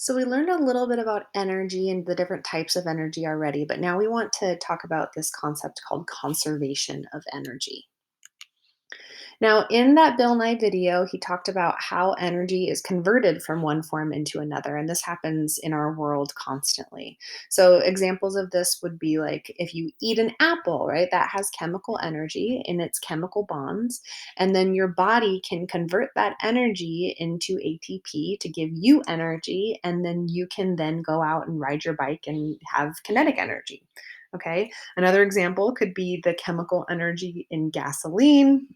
So, we learned a little bit about energy and the different types of energy already, but now we want to talk about this concept called conservation of energy. Now, in that Bill Nye video, he talked about how energy is converted from one form into another, and this happens in our world constantly. So, examples of this would be like if you eat an apple, right? That has chemical energy in its chemical bonds, and then your body can convert that energy into ATP to give you energy, and then you can then go out and ride your bike and have kinetic energy. Okay. Another example could be the chemical energy in gasoline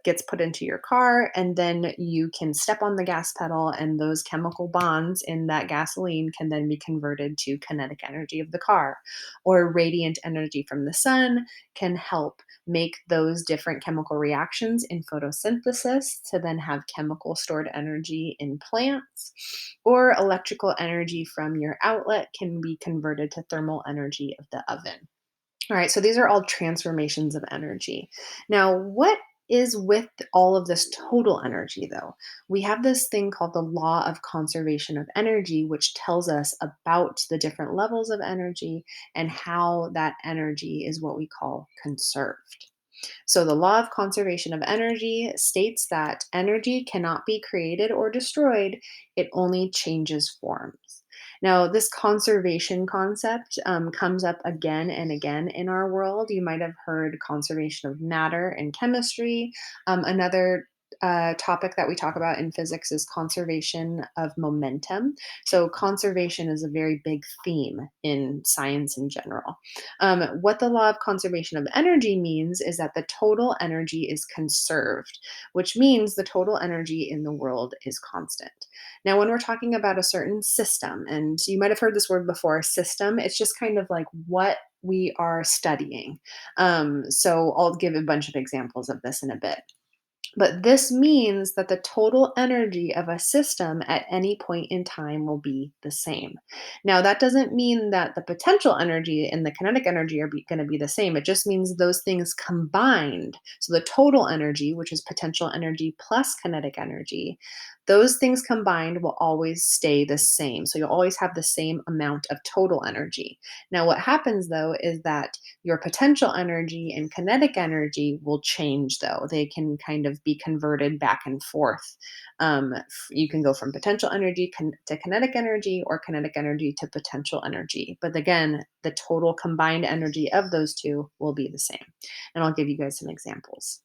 gets put into your car, and then you can step on the gas pedal, and those chemical bonds in that gasoline can then be converted to kinetic energy of the car. Or radiant energy from the sun can help make those different chemical reactions in photosynthesis to then have chemical stored energy in plants. Or electrical energy from your outlet can be converted to thermal energy of the oven. All right, so these are all transformations of energy. Now, what is with all of this total energy, though? We have this thing called the law of conservation of energy, which tells us about the different levels of energy and how that energy is what we call conserved. So, the law of conservation of energy states that energy cannot be created or destroyed, it only changes forms. Now, this conservation concept comes up again and again in our world. You might have heard conservation of matter in chemistry. Another topic that we talk about in physics is conservation of momentum. So, conservation is a very big theme in science in general. What the law of conservation of energy means is that the total energy is conserved, which means the total energy in the world is constant. Now, when we're talking about a certain system, and you might have heard this word before, system, it's just kind of like what we are studying. So I'll give a bunch of examples of this in a bit. But this means that the total energy of a system at any point in time will be the same. Now, that doesn't mean that the potential energy and the kinetic energy are going to be the same. It just means those things combined. So, the total energy, which is potential energy plus kinetic energy, those things combined will always stay the same. So, you'll always have the same amount of total energy. Now, what happens though is that your potential energy and kinetic energy will change, though. They can kind of be converted back and forth. You can go from potential energy to kinetic energy or kinetic energy to potential energy. But again, the total combined energy of those two will be the same. And I'll give you guys some examples.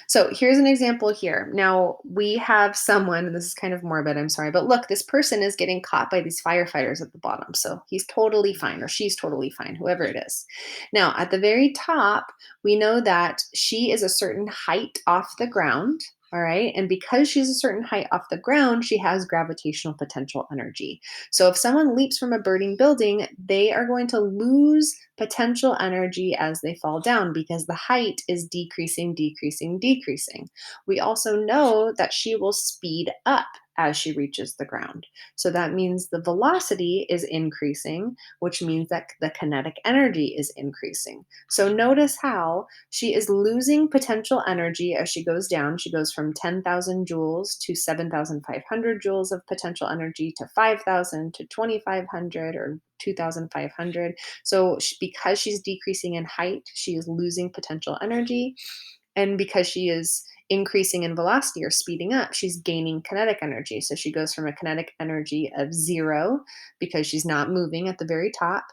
So here's an example here. Now we have someone, and this is kind of morbid, I'm sorry, but look, this person is getting caught by these firefighters at the bottom. So he's totally fine, or she's totally fine, whoever it is. Now, at the very top, we know that she is a certain height off the ground. All right. And because she's a certain height off the ground, she has gravitational potential energy. So if someone leaps from a burning building, they are going to lose potential energy as they fall down because the height is decreasing, decreasing, decreasing. We also know that she will speed up as she reaches the ground. So that means the velocity is increasing, which means that the kinetic energy is increasing. So notice how she is losing potential energy as she goes down. She goes from 10,000 joules to 7,500 joules of potential energy to 5,000 to 2,500 or 2,500. So, because she's decreasing in height, she is losing potential energy. And because she is increasing in velocity or speeding up, she's gaining kinetic energy. So, she goes from a kinetic energy of 0 because she's not moving at the very top.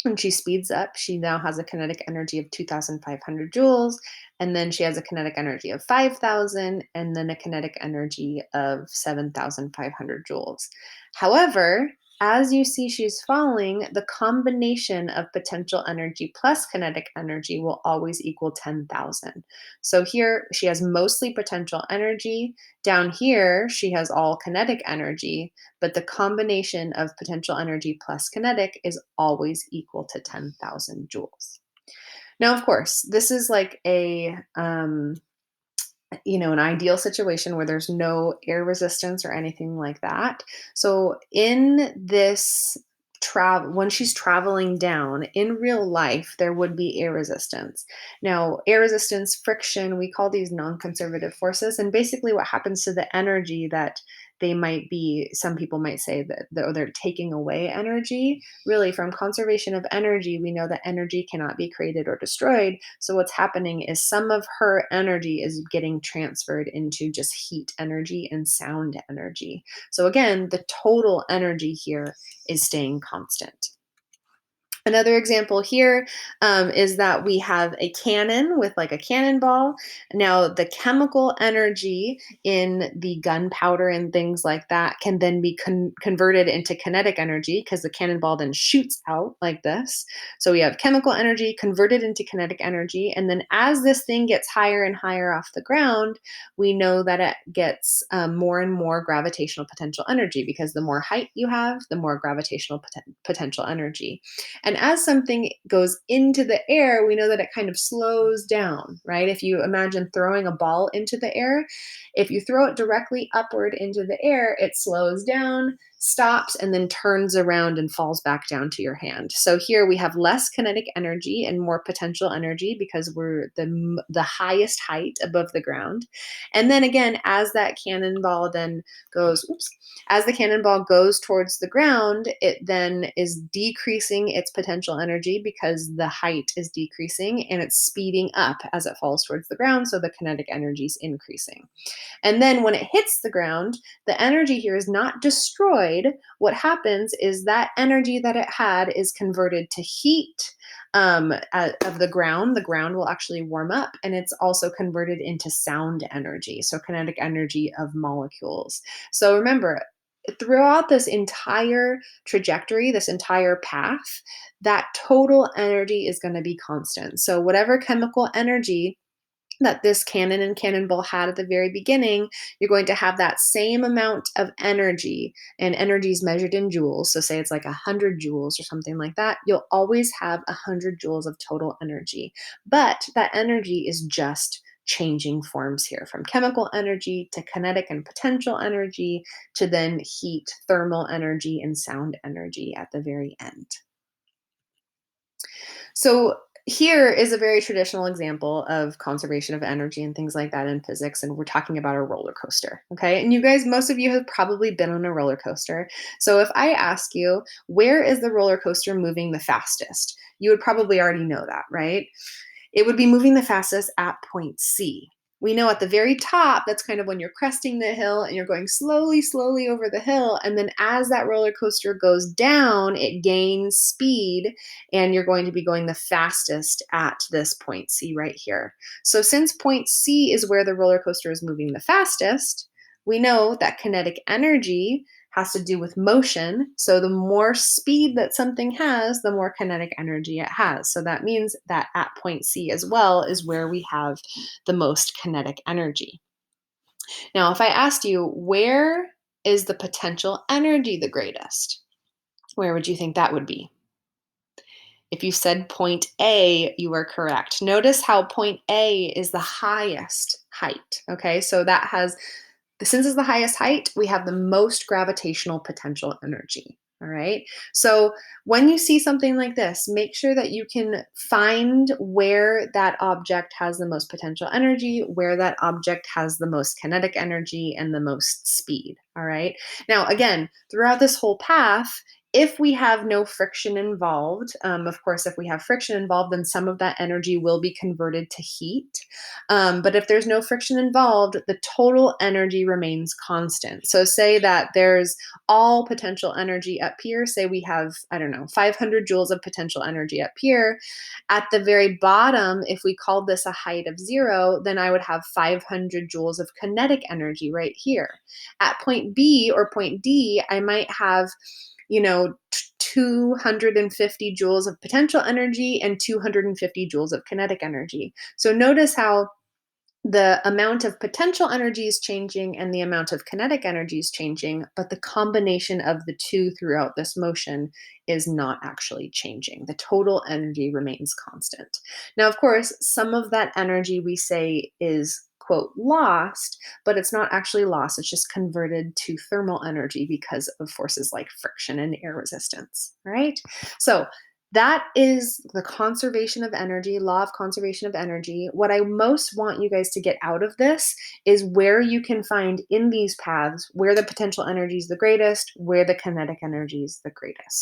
When she speeds up, she now has a kinetic energy of 2,500 joules, and then she has a kinetic energy of 5,000, and then a kinetic energy of 7,500 joules. However, as you see she's falling, the combination of potential energy plus kinetic energy will always equal 10,000. So here she has mostly potential energy. Down here, she has all kinetic energy, but the combination of potential energy plus kinetic is always equal to 10,000 joules. Now, of course, this is like an ideal situation where there's no air resistance or anything like that. So in this travel, when she's traveling down in real life, there would be air resistance. Now, air resistance, friction, we call these non-conservative forces. And basically what happens to the energy that some people might say that they're taking away energy. Really, from conservation of energy, we know that energy cannot be created or destroyed. So what's happening is some of her energy is getting transferred into just heat energy and sound energy. So again, the total energy here is staying constant. Another example here is that we have a cannon with like a cannonball. Now, the chemical energy in the gunpowder and things like that can then be converted into kinetic energy because the cannonball then shoots out like this. So we have chemical energy converted into kinetic energy. And then as this thing gets higher and higher off the ground, we know that it gets more and more gravitational potential energy because the more height you have, the more gravitational potential energy. And as something goes into the air, we know that it kind of slows down, right? If you imagine throwing a ball into the air, if you throw it directly upward into the air, it slows down, stops, and then turns around and falls back down to your hand. So here we have less kinetic energy and more potential energy because we're the highest height above the ground. And then again, as that cannonball then goes, oops, as the cannonball goes towards the ground, it then is decreasing its potential energy because the height is decreasing, and it's speeding up as it falls towards the ground, so the kinetic energy is increasing. And then when it hits the ground, the energy here is not destroyed. What happens is that energy that it had is converted to heat of the ground. The ground will actually warm up, and it's also converted into sound energy, so kinetic energy of molecules. So remember, throughout this entire trajectory, this entire path, that total energy is going to be constant. So whatever chemical energy that this cannon and cannonball had at the very beginning, you're going to have that same amount of energy, and energy is measured in joules. So say it's like 100 joules or something like that. You'll always have 100 joules of total energy, but that energy is just changing forms here from chemical energy to kinetic and potential energy to then heat, thermal energy, and sound energy at the very end. So here is a very traditional example of conservation of energy and things like that in physics, and we're talking about a roller coaster, okay? And you guys, most of you have probably been on a roller coaster. So if I ask you, where is the roller coaster moving the fastest? You would probably already know that, right? It would be moving the fastest at point C. We know at the very top, that's kind of when you're cresting the hill and you're going slowly, slowly over the hill. And then as that roller coaster goes down, it gains speed, and you're going to be going the fastest at this point C right here. So since point C is where the roller coaster is moving the fastest, we know that kinetic energy has to do with motion. So the more speed that something has, the more kinetic energy it has. So that means that at point C as well is where we have the most kinetic energy. Now, if I asked you, where is the potential energy the greatest? Where would you think that would be? If you said point A, you are correct. Notice how point A is the highest height. Okay, so that has, since it's the highest height, we have the most gravitational potential energy. All right. So when you see something like this, make sure that you can find where that object has the most potential energy, where that object has the most kinetic energy and the most speed. All right. Now, again, throughout this whole path, if we have no friction involved, of course, if we have friction involved, then some of that energy will be converted to heat. But if there's no friction involved, the total energy remains constant. So say that there's all potential energy up here. Say we have, I don't know, 500 joules of potential energy up here. At the very bottom, if we called this a height of 0, then I would have 500 joules of kinetic energy right here. At point B or point D, I might have 250 joules of potential energy and 250 joules of kinetic energy. So notice how the amount of potential energy is changing and the amount of kinetic energy is changing, but the combination of the two throughout this motion is not actually changing. The total energy remains constant. Now, of course, some of that energy we say is, quote, lost, but it's not actually lost. It's just converted to thermal energy because of forces like friction and air resistance, right? So That is the conservation of energy, law of conservation of energy. What I most want you guys to get out of this is where you can find in these paths where the potential energy is the greatest, where the kinetic energy is the greatest.